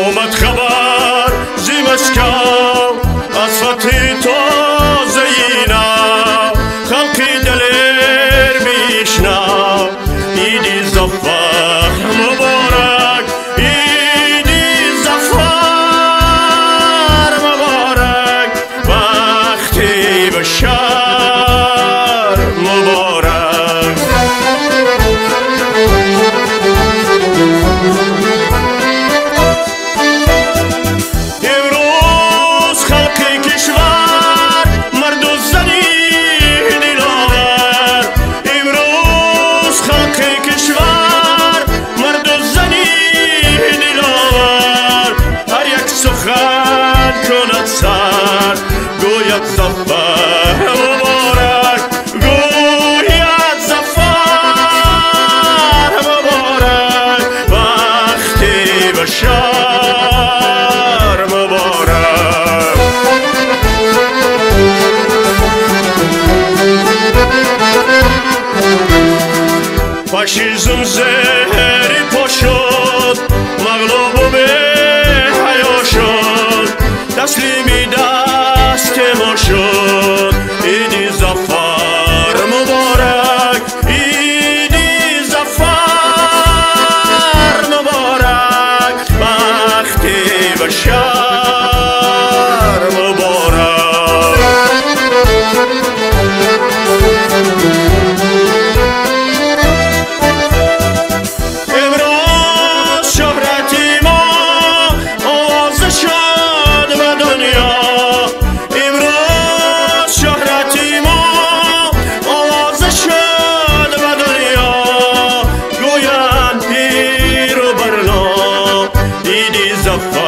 آمد خبر زی مسکو از فتح تازه اینا خلقی دلیر بیشنا ایدی زفر مبارک ایدی زفر مبارک وقتی بشار مبارک امروز خلق کشور مرد و زنی دلاور امروز خلق کشور مرد و زنی دلاور هر یک سخن کند سر گوید زفر مبارک گوید زفر مبارک وقتی بشار مبارک فاشیزم زهری پا شد مغلوب و به حیا شد تسلیمی دست ما شد ایدی زفر مبارک ایدی زفر مبارک وقتی بشار مبارک امروز شهرتی ما آواز شد به دنیا امروز شهرتی ما آواز شد به دنیا گویند پیر و برنا دیدی زفر